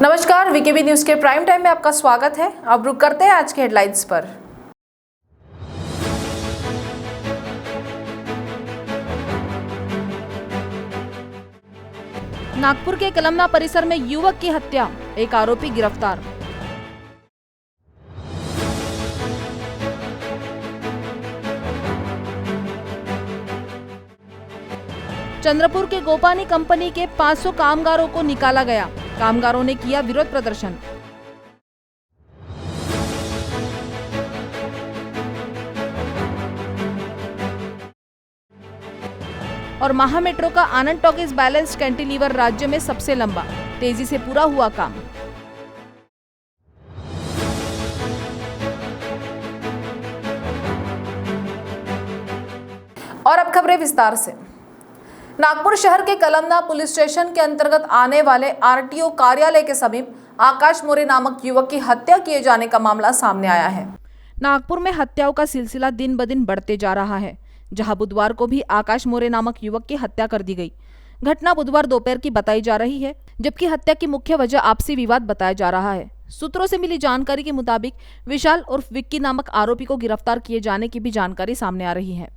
नमस्कार, VKB news के prime time में आपका स्वागत है। अब रुक करते हैं आज के हेडलाइंस पर। नागपुर के कलमना परिसर में युवक की हत्या, एक आरोपी गिरफ्तार। चंद्रपुर के गोपानी कंपनी के 500 कामगारों को निकाला गया, कामगारों ने किया विरोध प्रदर्शन। और महामेट्रो का आनंद टॉकीज बैलेंस कैंटिलीवर राज्य में सबसे लंबा, तेजी से पूरा हुआ काम। और अब खबरें विस्तार से। नागपुर शहर के कलमना पुलिस स्टेशन के अंतर्गत आने वाले आरटीओ कार्यालय के समीप आकाश मोरे नामक युवक की हत्या किए जाने का मामला सामने आया है। नागपुर में हत्याओं का सिलसिला दिन ब दिन बढ़ते जा रहा है, जहां बुधवार को भी आकाश मोरे नामक युवक की हत्या कर दी गई। घटना बुधवार दोपहर की बताई जा रही है, जबकि हत्या की मुख्य वजह आपसी विवाद बताया जा रहा है। सूत्रों से मिली जानकारी के मुताबिक विशाल उर्फ विक्की नामक आरोपी को गिरफ्तार किए जाने की भी जानकारी सामने आ रही है।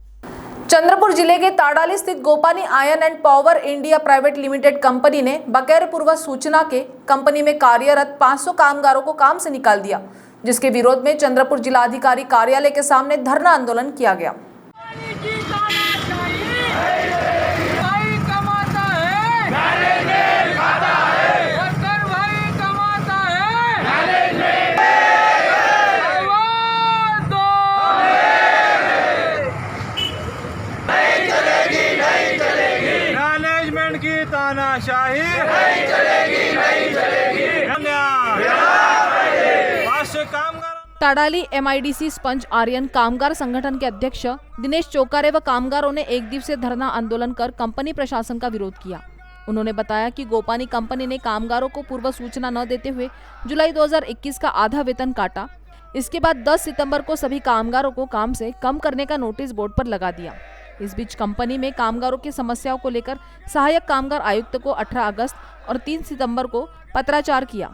चंद्रपुर जिले के ताड़ाली स्थित Gopani iron and power India private limited company ने बगैर पूर्व सूचना के कंपनी में कार्यरत 500 कामगारों को काम से निकाल दिया, जिसके विरोध में चंद्रपुर जिलाधिकारी कार्यालय के सामने धरना आंदोलन किया गया। की तानाशाही नहीं चलेगी, नहीं चलेगी। ताड़ाली MIDC स्पंज आर्यन कामगार संगठन के अध्यक्ष दिनेश चौकारे व कामगारों ने एक दिवसीय धरना आंदोलन कर कंपनी प्रशासन का विरोध किया। उन्होंने बताया कि गोपानी कंपनी ने कामगारों को पूर्व सूचना न देते हुए जुलाई 2021 का आधा वेतन काटा। इसके बाद 10 सितंबर को सभी कामगारों को काम से कम करने का नोटिस बोर्ड पर लगा दिया। इस बीच कंपनी में कामगारों की समस्याओं को लेकर सहायक कामगार आयुक्त को 18 अगस्त और 3 सितंबर को पत्राचार किया।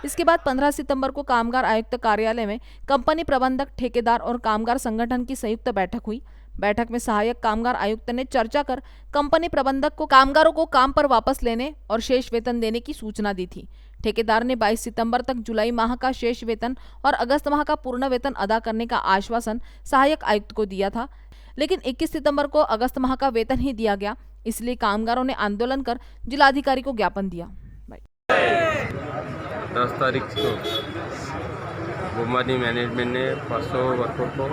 इसके बाद 15 सितंबर को कामगार आयुक्त कार्यालय में कंपनी प्रबंधक, ठेकेदार और कामगार संगठन की संयुक्त बैठक हुई। बैठक में सहायक कामगार आयुक्त ने चर्चा कर कंपनी प्रबंधक को कामगारों को काम पर वापस लेने और शेष वेतन देने की सूचना दी थी। ठेकेदार ने 22 सितंबर तक जुलाई माह का शेष वेतन और अगस्त माह का पूर्ण वेतन अदा करने का आश्वासन सहायक आयुक्त को दिया था, लेकिन 21 सितंबर को अगस्त माह का वेतन ही दिया गया। इसलिए कामगारों ने आंदोलन कर जिलाधिकारी को ज्ञापन दिया। 10 तारीख को गोपानी मैनेजमेंट ने 500 वर्कर को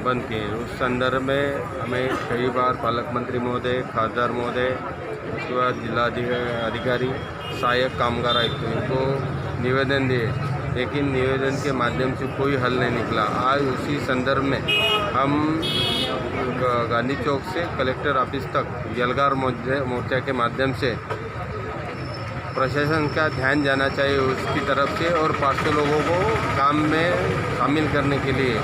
बंद किए। उस संदर्भ में हमें कई बार पालक मंत्री महोदय, खासदार महोदय, उसके बाद जिलाधिकारी, सहायक कामगार आयुक्त को निवेदन दिए, लेकिन निवेदन के माध्यम से कोई हल नहीं निकला। आज उसी संदर्भ में हम गांधी चौक से कलेक्टर ऑफिस तक यलगार मोर्चा के माध्यम से प्रशासन का ध्यान जाना चाहिए उसकी तरफ से, और 500 लोगों को काम में शामिल करने के लिए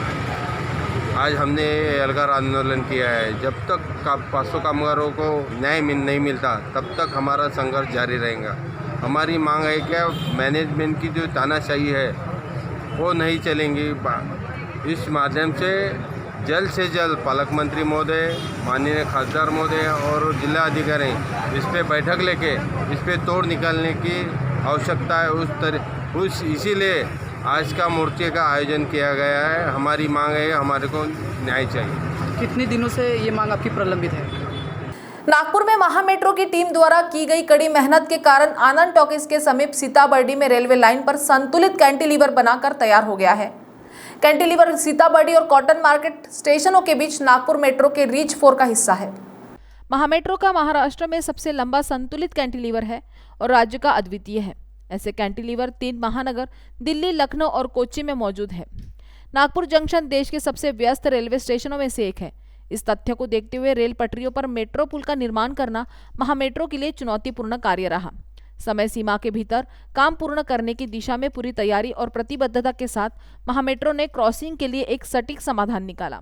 आज हमने यलगार आंदोलन किया है। जब तक 500 कामगारों को न्याय नहीं मिलता तब तक हमारा संघर्ष जारी रहेगा। हमारी मांग है कि मैनेजमेंट की जो तानाशाही है वो नहीं चलेंगी। इस माध्यम से जल्द पालक मंत्री महोदय, माननीय खासदार महोदय और जिला अधिकारी इस पे बैठक लेके इस पे तोड़ निकालने की आवश्यकता है। इसीलिए आज का मोर्चे का आयोजन किया गया है। हमारी मांग है, हमारे को न्याय चाहिए। कितने दिनों से ये मांग आपकी प्रलंबित है? नागपुर में महामेट्रो की टीम द्वारा की गई कड़ी मेहनत के कारण आनंद टॉकीज के समीप सीताबर्डी में रेलवे लाइन पर संतुलित कैंटिलीवर बनाकर तैयार हो गया है। कैंटिलीवर सीताबर्डी और कॉटन मार्केट स्टेशनों के बीच नागपुर मेट्रो के रीच 4 का हिस्सा है। महामेट्रो का महाराष्ट्र में सबसे लंबा संतुलित कैंटिलीवर है और राज्य का अद्वितीय है। ऐसे कैंटिलीवर 3 महानगर दिल्ली, लखनऊ और कोच्चि में मौजूद है। नागपुर जंक्शन देश के सबसे व्यस्त रेलवे स्टेशनों में से एक है। इस तथ्य को देखते हुए रेल पटरियों पर मेट्रो पुल का निर्माण करना महामेट्रो के लिए चुनौतीपूर्ण कार्य रहा। समय सीमा के भीतर काम पूर्ण करने की दिशा में पूरी तैयारी और प्रतिबद्धता के साथ महामेट्रो ने क्रॉसिंग के लिए एक सटीक समाधान निकाला।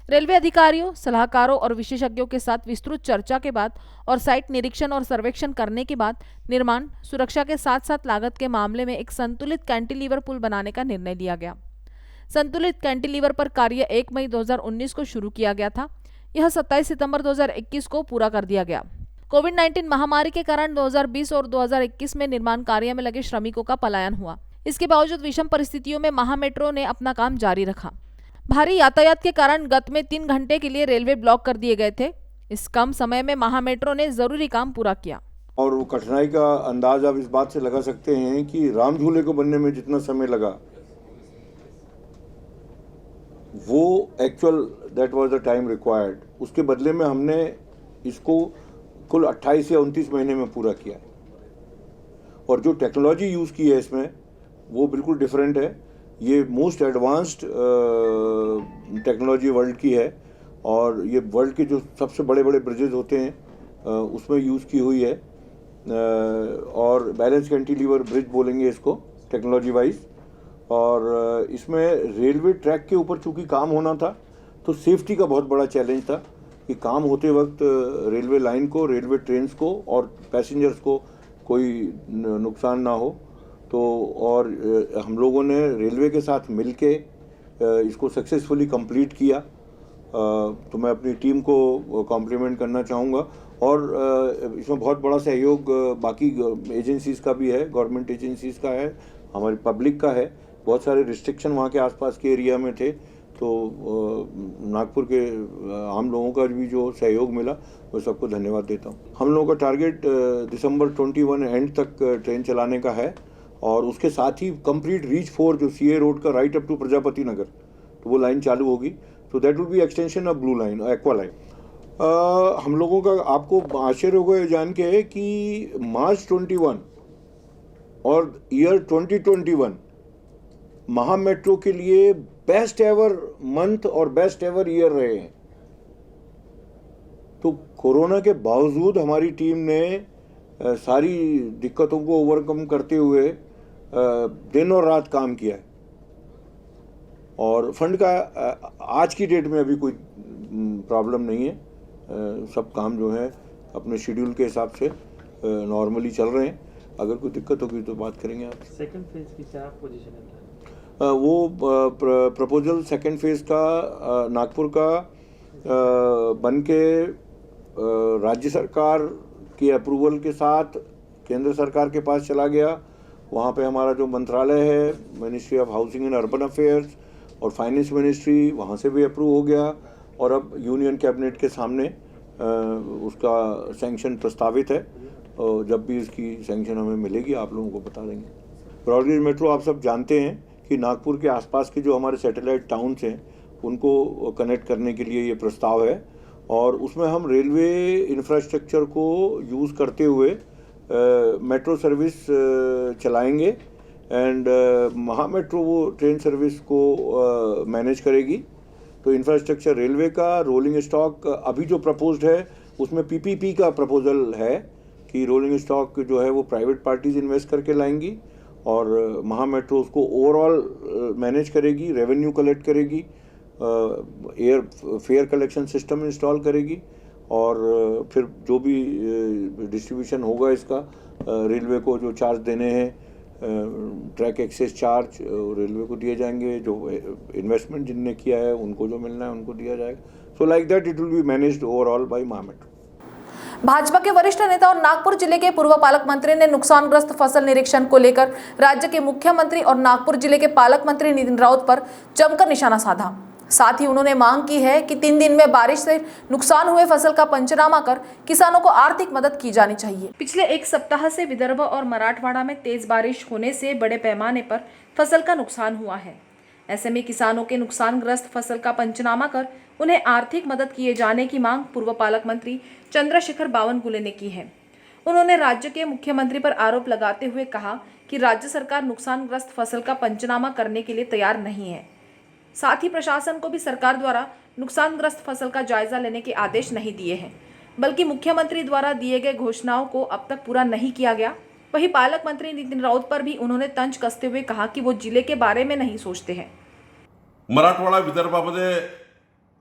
रेलवे अधिकारियों, सलाहकारों और विशेषज्ञों के साथ विस्तृत चर्चा के बाद और साइट निरीक्षण और सर्वेक्षण करने के बाद निर्माण, सुरक्षा के साथ साथ लागत के मामले में एक संतुलित कैंटिलीवर पुल बनाने का निर्णय लिया गया। संतुलित कैंटिलीवर पर कार्य 1 मई 2019 को शुरू किया गया था। यह 27 सितंबर 2021 को पूरा कर दिया गया। कोविड-19 महामारी के कारण 2020 और 2021 में निर्माण कार्य में लगे श्रमिकों का पलायन हुआ। इसके बावजूद विषम परिस्थितियों में महामेट्रो ने अपना काम जारी रखा। भारी यातायात के कारण गत में 3 घंटे के लिए रेलवे ब्लॉक कर दिए गए थे। इस कम समय में महामेट्रो ने जरूरी काम पूरा किया। और वो कठिनाई का अंदाज आप इस बात से लगा सकते हैं कि राम झूले को बनने में जितना समय लगा, वो actual that was the time required, उसके बदले में हमने इसको कुल 28 या 29 महीने में पूरा किया है। और जो टेक्नोलॉजी यूज़ की है इसमें वो बिल्कुल डिफरेंट है। ये मोस्ट एडवांस्ड टेक्नोलॉजी वर्ल्ड की है और ये वर्ल्ड के जो सबसे बड़े बड़े ब्रिजेज होते हैं उसमें यूज़ की हुई है। और बैलेंस कैंटिलीवर ब्रिज बोलेंगे इसको टेक्नोलॉजी वाइज। और इसमें रेलवे ट्रैक के ऊपर चूँकि काम होना था तो सेफ्टी का बहुत बड़ा चैलेंज था कि काम होते वक्त रेलवे लाइन को, रेलवे ट्रेन्स को और पैसेंजर्स को कोई नुकसान ना हो। तो और हम लोगों ने रेलवे के साथ मिलके इसको सक्सेसफुली कंप्लीट किया। तो मैं अपनी टीम को कॉम्प्लीमेंट करना चाहूँगा। और इसमें बहुत बड़ा सहयोग बाकी एजेंसीज़ का भी है, गवर्नमेंट एजेंसीज़ का है, हमारी पब्लिक का है। बहुत सारे रिस्ट्रिक्शन वहाँ के आसपास के एरिया में थे, तो नागपुर के आम लोगों का भी जो सहयोग मिला वो सबको धन्यवाद देता हूँ। हम लोगों का टारगेट दिसंबर 21 एंड तक ट्रेन चलाने का है और उसके साथ ही कंप्लीट रीच 4 जो सीए रोड का राइट अप टू प्रजापति नगर, तो वो लाइन चालू होगी। तो that will be extension of blue line, aqua line. हम लोगों का आपको आश्चर्य होगा ये जान के कि मार्च 21 और ईयर 2021 महामेट्रो के लिए बेस्ट एवर मंथ और बेस्ट एवर ईयर रहे हैं। तो कोरोना के बावजूद हमारी टीम ने सारी दिक्कतों को ओवरकम करते हुए दिन और रात काम किया है। और फंड का आज की डेट में अभी कोई प्रॉब्लम नहीं है। सब काम जो है अपने शेड्यूल के हिसाब से नॉर्मली चल रहे हैं। अगर कोई दिक्कत होगी तो बात करेंगे आप। सेकंड फेज की क्या पोजीशन है? वो प्रपोजल सेकंड फेज का नागपुर का बन के राज्य सरकार की अप्रूवल के साथ केंद्र सरकार के पास चला गया। वहाँ पे हमारा जो मंत्रालय है, ministry of housing and urban affairs और फाइनेंस मिनिस्ट्री, वहाँ से भी अप्रूव हो गया और अब यूनियन कैबिनेट के सामने उसका सैंक्शन प्रस्तावित है। और जब भी इसकी सैंक्शन हमें मिलेगी आप लोगों को बता देंगे। ब्रॉडगेज मेट्रो आप सब जानते हैं कि नागपुर के आसपास के जो हमारे सैटेलाइट टाउन्स हैं उनको कनेक्ट करने के लिए ये प्रस्ताव है और उसमें हम रेलवे इंफ्रास्ट्रक्चर को यूज़ करते हुए मेट्रो सर्विस चलाएंगे एंड महामेट्रो वो ट्रेन सर्विस को मैनेज करेगी। तो इंफ्रास्ट्रक्चर रेलवे का, रोलिंग स्टॉक अभी जो प्रपोज्ड है उसमें पीपीपी का प्रपोजल है कि रोलिंग स्टॉक जो है वो प्राइवेट पार्टीज इन्वेस्ट करके लाएंगी और महामेट्रो उसको ओवरऑल मैनेज करेगी, रेवेन्यू कलेक्ट करेगी, air fare collection system install करेगी और फिर जो भी डिस्ट्रीब्यूशन होगा इसका रेलवे को जो चार्ज देने हैं, ट्रैक एक्सेस चार्ज रेलवे को दिए जाएंगे, जो इन्वेस्टमेंट जिनने किया है उनको जो मिलना है उनको दिया जाएगा। So like that it will be managed overall by Mahametro. Bhajpa के वरिष्ठ नेता और नागपुर जिले के पूर्व पालक मंत्री ने नुकसानग्रस्त फसल निरीक्षण को लेकर राज्य के मुख्यमंत्री और नागपुर जिले के पालक मंत्री नितिन राउत पर जमकर निशाना साधा। साथ ही उन्होंने मांग की है कि 3 दिन में बारिश से नुकसान हुए फसल का पंचनामा कर किसानों को आर्थिक मदद की जानी चाहिए। पिछले 1 सप्ताह से विदर्भ और मराठवाड़ा में तेज बारिश होने से बड़े पैमाने पर फसल का नुकसान हुआ है। ऐसे में किसानों के नुकसानग्रस्त फसल का पंचनामा कर उन्हें आर्थिक मदद किए जाने की मांग पूर्व पालक मंत्री चंद्रशेखर बावनकुले ने की है। उन्होंने राज्य के मुख्यमंत्री पर आरोप लगाते हुए कहा कि राज्य सरकार नुकसानग्रस्त फसल का पंचनामा करने के लिए तैयार नहीं है। साथ ही प्रशासन को भी सरकार द्वारा नुकसानग्रस्त फसल का जायजा लेने के आदेश नहीं दिए हैं, बल्कि मुख्यमंत्री द्वारा दिए गए घोषणाओं को अब तक पूरा नहीं किया गया। वहीं पालक मंत्री नितिन राउत पर भी उन्होंने तंज कसते हुए कहा कि वो जिले के बारे में नहीं सोचते हैं। मराठवाडा विदर्भामध्ये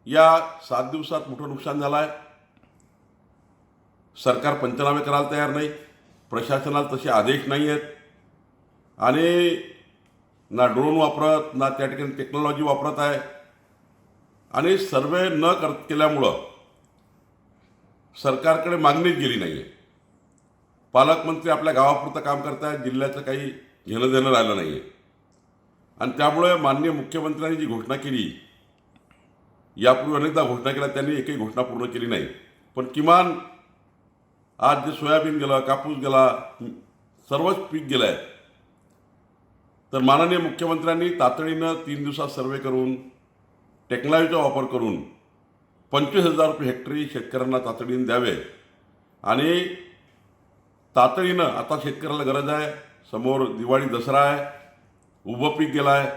या 7 दिवसात मोठं नुकसान झालं आहे. सरकार पंचनामे करायला तयार नाही, प्रशासनाला तसे आदेश नाही आहेत आणि ना ड्रोन वापरत ना त्या ठिकाणी टेक्नॉलॉजी वापरत आहे आणि सर्वे न केल्यामुळं सरकारकडे मागणीच गेली नाही आहे. पालकमंत्री आपल्या गावापुरतं काम करत आहेत, जिल्ह्याचं काही घेणं देणं राहिलं नाही आहे आणि त्यामुळे माननीय मुख्यमंत्र्यांनी जी घोषणा केली, यापूर्वी अनेकदा घोषणा केल्या, त्यांनी एकही घोषणा पूर्ण केली नाही. पण किमान आज जे सोयाबीन गेलं, कापूस गेला, सर्वच पीक गेलं आहे, तर माननीय मुख्यमंत्र्यांनी तातडीनं 3 दिवसात सर्वे करून टेक्नॉलॉजीचा वापर करून 25,000 रुपये हेक्टरी शेतकऱ्यांना तातडीनं द्यावे आणि तातडीनं आता शेतकऱ्याला गरज आहे. समोर दिवाळी दसरा आहे, उभं पीक गेलं आहे,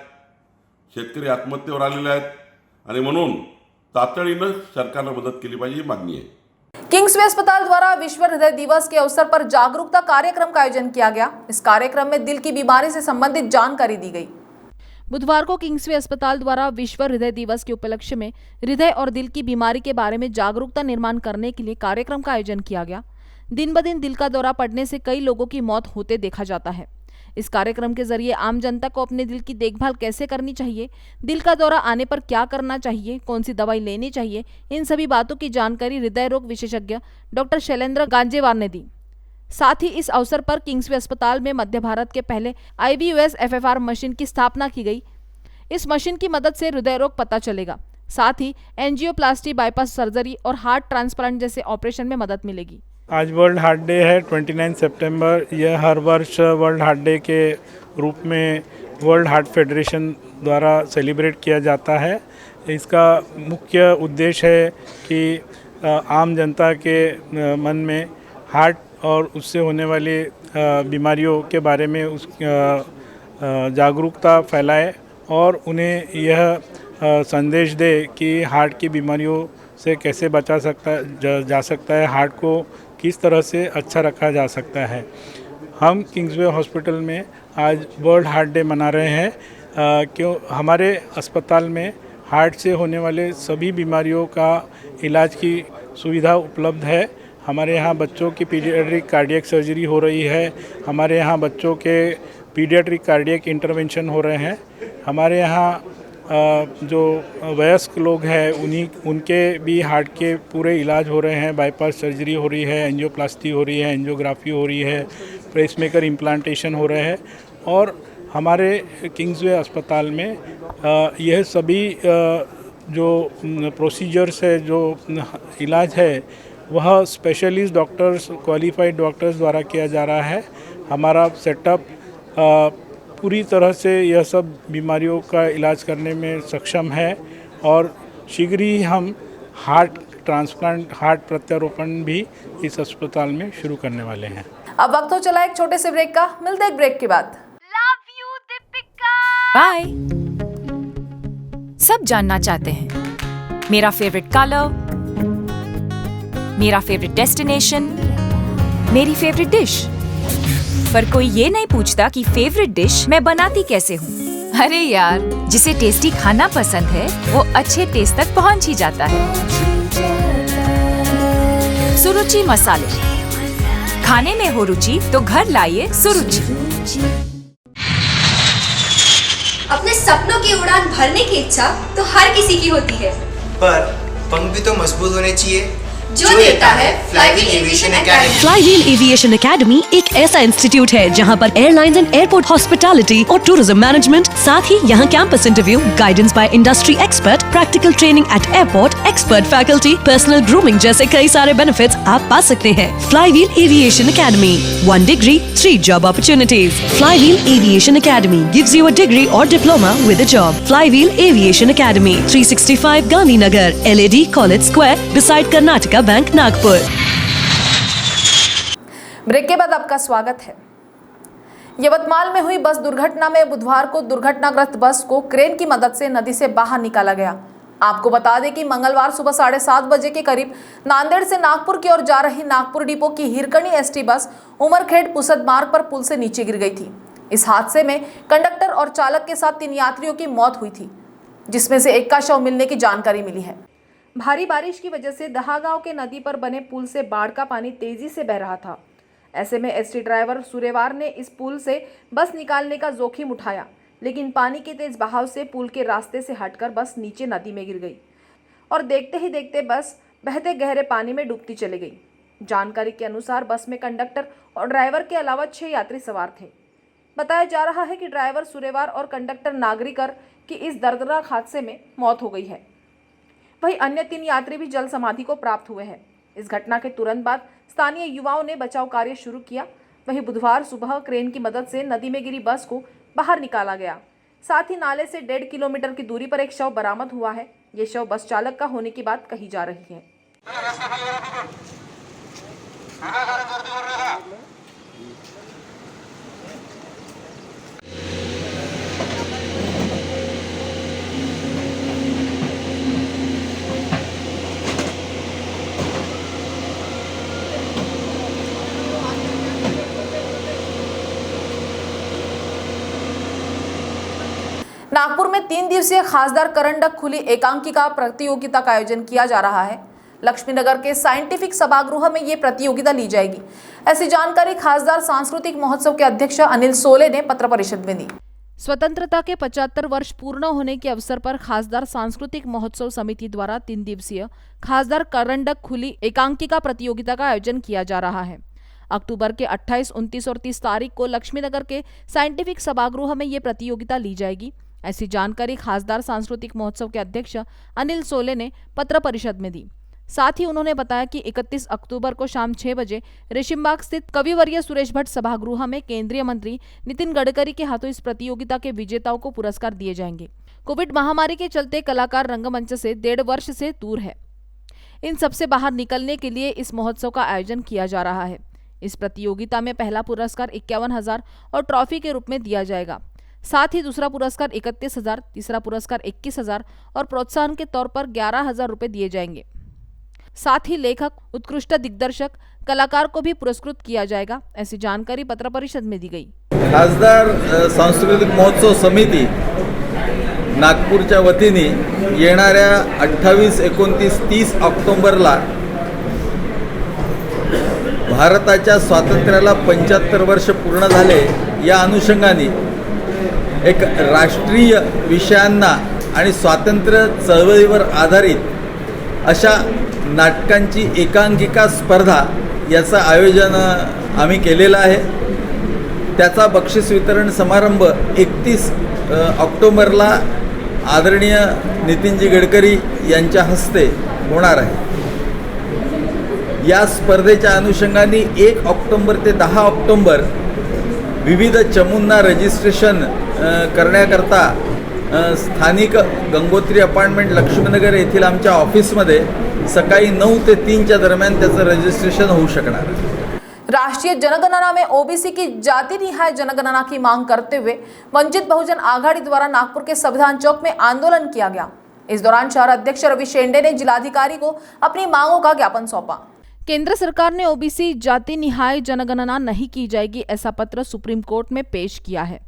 शेतकरी आत्महत्येवर आलेले आहेत आणि म्हणून तातडीनं सरकारनं मदत केली पाहिजे ही मागणी आहे. किंग्सवे अस्पताल द्वारा विश्व हृदय दिवस के अवसर पर जागरूकता कार्यक्रम का आयोजन किया गया. इस कार्यक्रम में दिल की बीमारी से संबंधित जानकारी दी गई. बुधवार को किंग्सवे अस्पताल द्वारा विश्व हृदय दिवस के उपलक्ष्य में हृदय और दिल की बीमारी के बारे में जागरूकता निर्माण करने के लिए कार्यक्रम का आयोजन किया गया. दिन ब दिन दिल का दौरा पड़ने से कई लोगों की मौत होते देखा जाता है. इस कार्यक्रम के जरिए आम जनता को अपने दिल की देखभाल कैसे करनी चाहिए, दिल का दौरा आने पर क्या करना चाहिए, कौन सी दवाई लेनी चाहिए, इन सभी बातों की जानकारी हृदय रोग विशेषज्ञ डॉक्टर शैलेंद्र गांजेवार ने दी. साथ ही इस अवसर पर किंग्सवे अस्पताल में मध्य भारत के पहले IVUS FFR मशीन की स्थापना की गई. इस मशीन की मदद से हृदय रोग पता चलेगा. साथ ही एंजियोप्लास्टी, बाईपास सर्जरी और हार्ट ट्रांसप्लांट जैसे ऑपरेशन में मदद मिलेगी. आज वर्ल्ड हार्ट डे है 29 सितंबर. यह हर वर्ष वर्ल्ड हार्ट डे के रूप में वर्ल्ड हार्ट फेडरेशन द्वारा सेलिब्रेट किया जाता है. इसका मुख्य उद्देश्य है कि आम जनता के मन में हार्ट और उससे होने वाली बीमारियों के बारे में जागरूकता फैलाए और उन्हें यह संदेश दे कि हार्ट की बीमारियों से कैसे बचा जा सकता है, हार्ट को किस तरह से अच्छा रखा जा सकता है. हम किंग्सवे हॉस्पिटल में आज वर्ल्ड हार्ट डे मना रहे हैं क्यों हमारे अस्पताल में हार्ट से होने वाले सभी बीमारियों का इलाज की सुविधा उपलब्ध है. हमारे यहाँ बच्चों की पीडियाट्रिक कार्डियक सर्जरी हो रही है, हमारे यहाँ बच्चों के पीडियाट्रिक कार्डियक इंटरवेंशन हो रहे हैं, हमारे यहाँ जो वयस्क लोग हैं उनके भी हार्ट के पूरे इलाज हो रहे हैं. बाईपास सर्जरी हो रही है, एंजियोप्लास्टी हो रही है, एंजियोग्राफी हो रही है, पेसमेकर इम्प्लांटेशन हो रहे हैं. और हमारे किंग्सवे अस्पताल में यह सभी जो प्रोसीजर्स है, जो इलाज है, वह स्पेशलिस्ट डॉक्टर्स, क्वालिफाइड डॉक्टर्स द्वारा किया जा रहा है. हमारा सेटअप पूरी तरह से यह सब बीमारियों का इलाज करने में सक्षम है और शीघ्र ही हम हार्ट ट्रांसप्लांट, हार्ट प्रत्यारोपण भी इस अस्पताल में शुरू करने वाले हैं. अब वक्त हो चला एक छोटे से ब्रेक का. मिलते एक ब्रेक के बाद. Love you Deepika. बाय. सब जानना चाहते हैं मेरा फेवरेट कलर, मेरा फेवरेट डेस्टिनेशन, मेरी फेवरेट डिश, पर कोई ये नहीं पूछता कि फेवरेट डिश मैं बनाती कैसे हूँ. अरे यार, जिसे टेस्टी खाना पसंद है वो अच्छे टेस्ट तक पहुँच ही जाता है. सुरुचि मसाले, खाने में हो रुचि तो घर लाइए सुरुचि. अपने सपनों की उड़ान भरने की इच्छा तो हर किसी की होती है, पर पंख भी तो मजबूत होने चाहिए जो देता है flywheel aviation academy. Flywheel aviation academy एक ऐसा इंस्टीट्यूट है जहां पर एयरलाइंस एंड एयरपोर्ट हॉस्पिटैलिटी और टूरिज्म मैनेजमेंट, साथ ही यहां campus interview, guidance by industry expert, practical training at airport, expert faculty, personal grooming जैसे कई सारे बेनिफिट्स आप पा सकते हैं. Flywheel aviation academy, 1 degree, 3 job opportunities. Flywheel Aviation Academy gives you a degree or diploma with a job. Flywheel Aviation Academy, 365 Gandhinagar, LAD College Square, beside Karnataka bank, Nagpur. Break के बाद आपका स्वागत है. यवतमाल में हुई बस दुर्घटना में बुधवार को दुर्घटनाग्रस्त बस को क्रेन की मदद से नदी से बाहर निकाला गया. आपको बता दें कि मंगलवार सुबह 7:30 बजे के करीब नांदेड़ से नागपुर की ओर जा रही नागपुर डिपो की हिरकणी ST बस उमरखेड़ पुसद मार्ग पर पुल से नीचे गिर गई थी. इस हादसे में कंडक्टर और चालक के साथ 3 यात्रियों की मौत हुई थी, जिसमें से एक का शव मिलने की जानकारी मिली है. भारी बारिश की वजह से दहागांव के नदी पर बने पुल से बाढ़ का पानी तेजी से बह रहा था। ऐसे में एसटी ड्राइवर सूर्यवार ने इस पुल से बस निकालने का जोखिम उठाया, लेकिन पानी के तेज बहाव से पुल के रास्ते से हटकर बस नीचे नदी में गिर गई और देखते ही देखते बस बहते गहरे पानी में डूबती चली गई। जानकारी के अनुसार बस में कंडक्टर और ड्राइवर के अलावा 6 यात्री सवार थे। बताया जा रहा है कि ड्राइवर सूर्यवार और कंडक्टर नागरिकर की इस दर्दनाक हादसे में मौत हो गई है। वहीं अन्य 3 यात्री भी जल समाधि को प्राप्त हुए हैं। इस घटना के तुरंत बाद स्थानीय युवाओं ने बचाव कार्य शुरू किया। वहीं बुधवार सुबह क्रेन की मदद से नदी में गिरी बस को बाहर निकाला गया। साथ ही नाले से 1.5 किलोमीटर की दूरी पर एक शव बरामद हुआ है। ये शव बस चालक का होने की बात कही जा रही है। नागपुर में 3 दिवसीय खासदार करंडक खुली एकांकिका प्रतियोगिता का आयोजन किया जा रहा है। लक्ष्मीनगर के साइंटिफिक सभागृह में ये प्रतियोगिता ली जाएगी। ऐसी जानकारी खासदार सांस्कृतिक महोत्सव के अध्यक्ष अनिल सोले ने पत्र परिषद में दी। स्वतंत्रता के 75 वर्ष पूर्ण होने के अवसर पर खासदार सांस्कृतिक महोत्सव समिति द्वारा 3 दिवसीय खासदार करंडक खुली एकांकिका प्रतियोगिता का आयोजन किया जा रहा है। अक्टूबर के 28, 29 और 30 तारीख को लक्ष्मीनगर के साइंटिफिक सभागृह में ये प्रतियोगिता ली जाएगी। ऐसी जानकारी खासदार सांस्कृतिक महोत्सव के अध्यक्ष अनिल सोले ने पत्र परिषद में दी। साथ ही उन्होंने बताया कि 31 अक्टूबर को शाम 6 बजे रेशिमबाग स्थित कविवर्य सुरेश भट्ट सभागृह में केंद्रीय मंत्री नितिन गडकरी के हाथों इस प्रतियोगिता के विजेताओं को पुरस्कार दिए जाएंगे। कोविड महामारी के चलते कलाकार रंगमंच से 1.5 वर्ष से दूर है। इन सबसे बाहर निकलने के लिए इस महोत्सव का आयोजन किया जा रहा है। इस प्रतियोगिता में पहला पुरस्कार 51,000 और ट्रॉफी के रूप में दिया जाएगा। साथ ही दूसरा पुरस्कार 31,000, तीसरा पुरस्कार 21,000 और प्रोत्साहन के तौर पर 11,000 रुपए दिए जाएंगे। साथ ही लेखक, उत्कृष्ट दिग्दर्शक, कलाकार को भी पुरस्कृत किया जाएगा। ऐसी जानकारी पत्र परिषद में दी गई। खासदार सांस्कृतिक महोत्सव समिती नागपूरच्या वतीने येणाऱ्या 28, 29, 30 ऑक्टोबरला भारताच्या स्वातंत्र्याला 75 वर्ष पूर्ण झाले या अनुषंगाने एक राष्ट्रीय विषयांना आणि स्वातंत्र्य चळवळीवर आधारित अशा नाटकांची एकांकिका स्पर्धा याचं आयोजन आम्ही केलेलं आहे। त्याचा बक्षीस वितरण समारंभ 31 ऑक्टोबरला आदरणीय नितीनजी गडकरी यांच्या हस्ते होणार आहे। या स्पर्धेच्या अनुषंगाने 1 ऑक्टोबर ते 10 ऑक्टोबर विविध चमूंना रजिस्ट्रेशन करण्याकरता स्थानिक गंगोत्री अपार्टमेंट लक्ष्मीनगर येथील आमच्या ऑफिसमध्ये सकाळी 9 ते 3 दरम्यान त्याचं रजिस्ट्रेशन होऊ शकणार आहे। राष्ट्रीय जनगणना में ओबीसी की जाति निहाय जनगणना की मांग करते हुए वंचित बहुजन आघाड़ी द्वारा नागपुर के संविधान चौक में आंदोलन किया गया। इस दौरान शहर अध्यक्ष रवि शेंडे ने जिलाधिकारी को अपनी मांगों का ज्ञापन सौंपा। केंद्र सरकार ने ओबीसी जाति निहाय जनगणना नहीं की जाएगी ऐसा पत्र सुप्रीम कोर्ट में पेश किया है।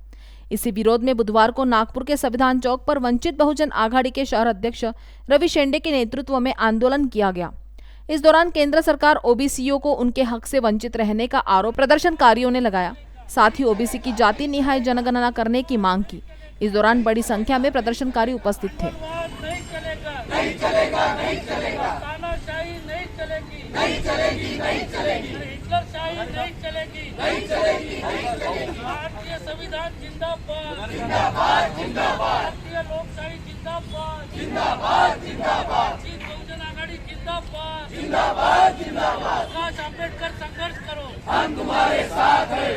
इसी विरोध में बुधवार को नागपुर के संविधान चौक पर वंचित बहुजन आघाड़ी के शहर अध्यक्ष रवि शेंडे के नेतृत्व में आंदोलन किया गया। इस दौरान केंद्र सरकार ओबीसीओ को उनके हक से वंचित रहने का आरोप प्रदर्शनकारियों ने लगाया। साथ ही ओबीसी की जाति निहाय जनगणना करने की मांग की। इस दौरान बड़ी संख्या में प्रदर्शनकारी उपस्थित थे। संविधान जिंदाबाद जिंदाबाद जिंदाबाद, भारतीय लोकशाही जिंदाबाद जिंदाबाद जिंदाबाद, बहुजन आघाड़ी जिंदाबाद जिंदाबाद जिंदाबाद, प्रकाश अम्बेडकर संघर्ष करो, हम तुम्हारे साथ हैं।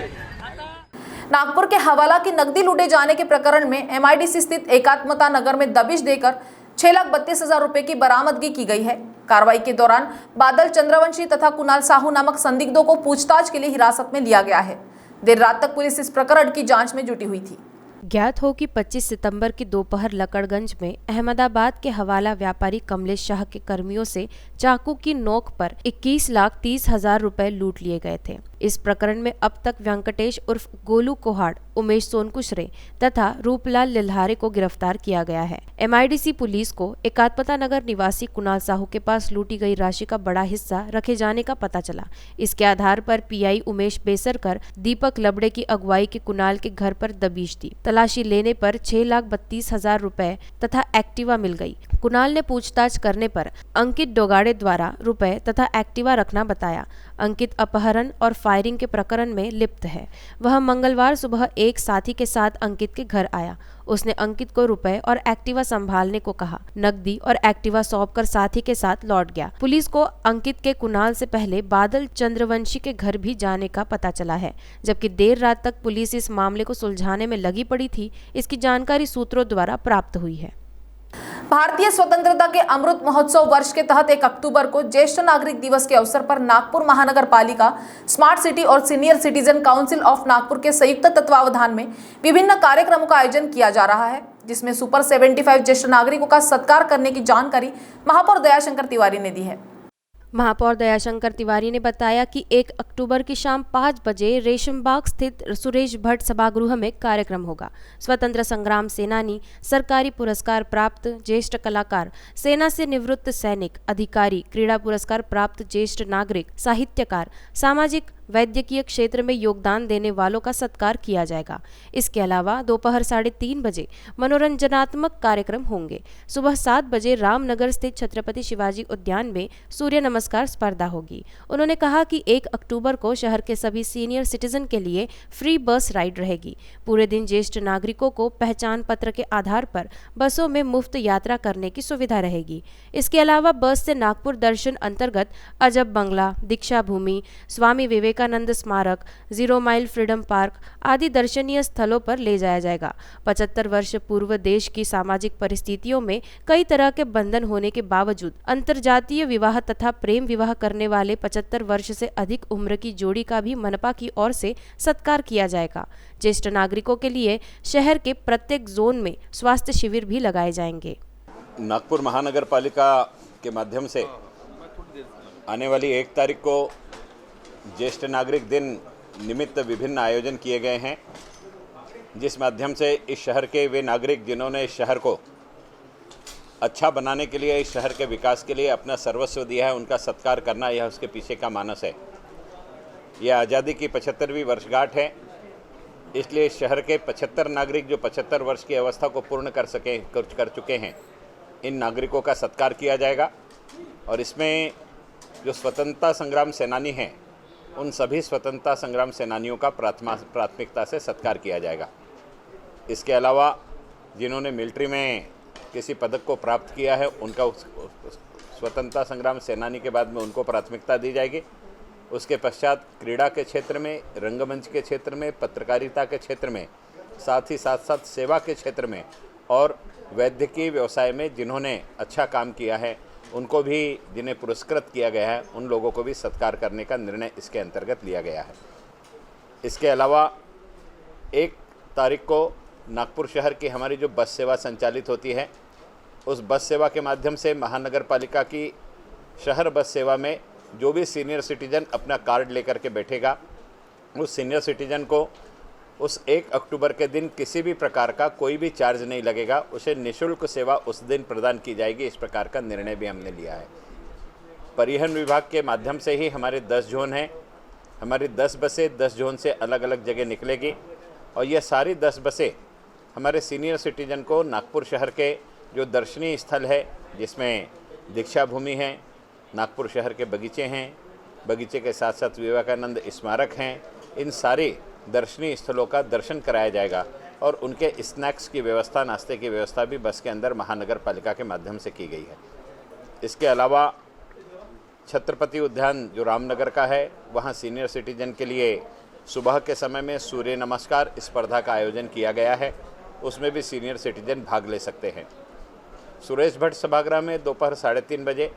नागपुर के हवाला की नकदी लूटे जाने के प्रकरण में एमआईडीसी स्थित एकात्मता नगर में दबिश देकर 6,32,000 रुपए की बरामदगी की गई है। कार्रवाई के दौरान बादल चंद्रवंशी तथा कुणाल साहू नामक संदिग्धों को पूछताछ के लिए हिरासत में लिया गया है। देर रात तक पुलिस इस प्रकरण की जांच में जुटी हुई थी। ज्ञात हो कि 25 सितंबर की दोपहर लकड़गंज में अहमदाबाद के हवाला व्यापारी कमलेश शाह के कर्मियों से चाकू की नोक पर 21,30,000 रुपए लूट लिए गए थे। इस प्रकरण में अब तक वेंकटेश उर्फ गोलू कोहाड़, उमेश सोनकुशरे तथा रूपलाल लिल्हारे को गिरफ्तार किया गया है। MIDC पुलिस को एकात्मता नगर निवासी कुणाल साहू के पास लूटी गई राशि का बड़ा हिस्सा रखे जाने का पता चला। इसके आधार पर PI उमेश बेसरकर दीपक लबड़े की अगुवाई के कुणाल के घर पर दबिश दी। तलाशी लेने पर 6,32,000 रुपए तथा एक्टिवा मिल गई। कुणाल ने पूछताछ करने पर अंकित डोगाड़े द्वारा रुपए तथा एक्टिवा रखना बताया। अंकित अपहरण और फायरिंग के प्रकरण में लिप्त है। वह मंगलवार सुबह एक साथी के साथ अंकित के घर आया। उसने अंकित को रुपए और एक्टिवा संभालने को कहा। नकदी और एक्टिवा सौंपकर साथी के साथ लौट गया। पुलिस को अंकित के कुणाल से पहले बादल चंद्रवंशी के घर भी जाने का पता चला है, जबकि देर रात तक पुलिस इस मामले को सुलझाने में लगी पड़ी थी। इसकी जानकारी सूत्रों द्वारा प्राप्त हुई है। भारतीय स्वतंत्रता के अमृत महोत्सव वर्ष के तहत 1 अक्टूबर को ज्येष्ठ नागरिक दिवस के अवसर पर नागपुर महानगर पालिका, स्मार्ट सिटी और senior citizen council of Nagpur के संयुक्त तत्वावधान में विभिन्न कार्यक्रमों का आयोजन किया जा रहा है, जिसमें सुपर 75 ज्येष्ठ नागरिकों का सत्कार करने की जानकारी महापौर दयाशंकर तिवारी ने दी है। महापौर दयाशंकर तिवारी ने बताया कि 1 अक्टूबर की शाम 5 बजे रेशमबाग स्थित सुरेश भट्ट सभागृह में कार्यक्रम होगा। स्वतंत्र संग्राम सेनानी, सरकारी पुरस्कार प्राप्त ज्येष्ठ कलाकार, सेना से निवृत्त सैनिक, अधिकारी, क्रीड़ा पुरस्कार प्राप्त ज्येष्ठ नागरिक, साहित्यकार, सामाजिक वैद्यकीय क्षेत्र में योगदान देने वालों का सत्कार किया जाएगा। इसके अलावा दोपहर 3:30 बजे मनोरंजनात्मक कार्यक्रम होंगे। सुबह 7 बजे रामनगर स्थित छत्रपति शिवाजी उद्यान में सूर्य नमस्कार स्पर्धा होगी। उन्होंने कहा कि 1 अक्टूबर को शहर के सभी सीनियर सिटीजन के लिए फ्री बस राइड रहेगी। पूरे दिन ज्येष्ठ नागरिकों को पहचान पत्र के आधार पर बसों में मुफ्त यात्रा करने की सुविधा रहेगी। इसके अलावा बस से नागपुर दर्शन अंतर्गत अजब बंगला, दीक्षा भूमि, स्वामी विवेकानंद स्मारक, 0 माइल फ्रीडम पार्क आदि दर्शनीय स्थलों पर ले जाया जाएगा। 75 वर्ष पूर्व देश की सामाजिक परिस्थितियों में कई तरह के बंधन होने के बावजूद अंतर्जातीय विवाह तथा प्रेम विवाह करने वाले 75 वर्ष से अधिक उम्र की जोड़ी का भी मनपा की ओर से सत्कार किया जाएगा। ज्येष्ठ नागरिकों के लिए शहर के प्रत्येक जोन में स्वास्थ्य शिविर भी लगाए जाएंगे। नागपुर महानगर पालिका के माध्यम से आने वाली 1 तारीख को ज्येष्ठ नागरिक दिन निमित्त विभिन्न आयोजन किए गए हैं, जिस माध्यम से इस शहर के वे नागरिक जिन्होंने इस शहर को अच्छा बनाने के लिए, इस शहर के विकास के लिए अपना सर्वस्व दिया है, उनका सत्कार करना यह उसके पीछे का मानस है। यह आज़ादी की 75वीं वर्षगांठ है, इसलिए इस शहर के 75 नागरिक जो 75 वर्ष की अवस्था को पूर्ण कर चुके हैं, इन नागरिकों का सत्कार किया जाएगा। और इसमें जो स्वतंत्रता संग्राम सेनानी हैं, उन सभी स्वतंत्रता संग्राम सेनानियों का प्राथमिकता से सत्कार किया जाएगा। इसके अलावा जिन्होंने मिलिट्री में किसी पदक को प्राप्त किया है, उनका स्वतंत्रता संग्राम सेनानी के बाद में उनको प्राथमिकता दी जाएगी। उसके पश्चात क्रीड़ा के क्षेत्र में, रंगमंच के क्षेत्र में, पत्रकारिता के क्षेत्र में, साथ ही साथ सेवा के क्षेत्र में और वैद्यकीय व्यवसाय में जिन्होंने अच्छा काम किया है, उनको भी जिन्हें पुरस्कृत किया गया है, उन लोगों को भी सत्कार करने का निर्णय इसके अंतर्गत लिया गया है। इसके अलावा 1 तारीख को नागपुर शहर की हमारी जो बस सेवा संचालित होती है, उस बस सेवा के माध्यम से महानगर पालिका की शहर बस सेवा में जो भी सीनियर सिटीजन अपना कार्ड लेकर के बैठेगा, उस सीनियर सिटीजन को उस 1 अक्टूबर के दिन किसी भी प्रकार का कोई भी चार्ज नहीं लगेगा, उसे निःशुल्क सेवा उस दिन प्रदान की जाएगी। इस प्रकार का निर्णय भी हमने लिया है। परिवहन विभाग के माध्यम से ही हमारे 10 जोन हैं, हमारी 10 बसें 10 जोन से अलग अलग जगह निकलेगी और ये सारी 10 बसें हमारे सीनियर सिटीजन को नागपुर शहर के जो दर्शनीय स्थल है, जिसमें दीक्षा भूमि है, नागपुर शहर के बगीचे हैं, बगीचे के साथ साथ विवेकानंद स्मारक हैं, इन सारे दर्शनीय स्थलों का दर्शन कराया जाएगा और उनके स्नैक्स की व्यवस्था, नाश्ते की व्यवस्था भी बस के अंदर महानगर पालिका के माध्यम से की गई है। इसके अलावा छत्रपति उद्यान जो रामनगर का है, वहाँ सीनियर सिटीजन के लिए सुबह के समय में सूर्य नमस्कार स्पर्धा का आयोजन किया गया है, उसमें भी सीनियर सिटीजन भाग ले सकते हैं। सुरेश भट्ट सभागृह में दोपहर 3:30 बजे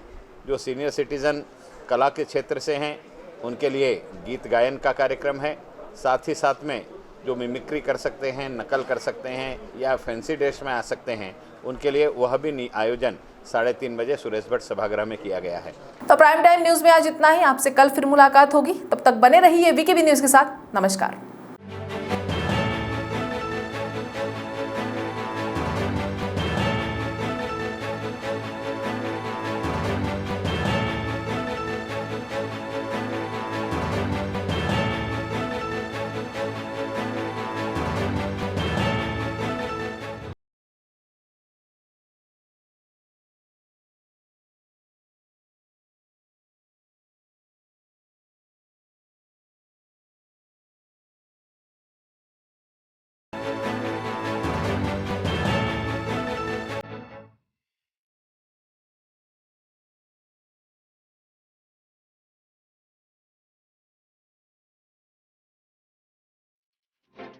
जो सीनियर सिटीजन कला के क्षेत्र से हैं, उनके लिए गीत गायन का कार्यक्रम है। साथ ही साथ में जो मिमिक्री कर सकते हैं, नकल कर सकते हैं या फैंसी ड्रेस में आ सकते हैं, उनके लिए वह भी आयोजन 3:30 बजे सुरेश भट्ट सभागृह में किया गया है। तो प्राइम टाइम न्यूज में आज इतना ही। आपसे कल फिर मुलाकात होगी, तब तक बने रहिए वीकेबी न्यूज के साथ। नमस्कार।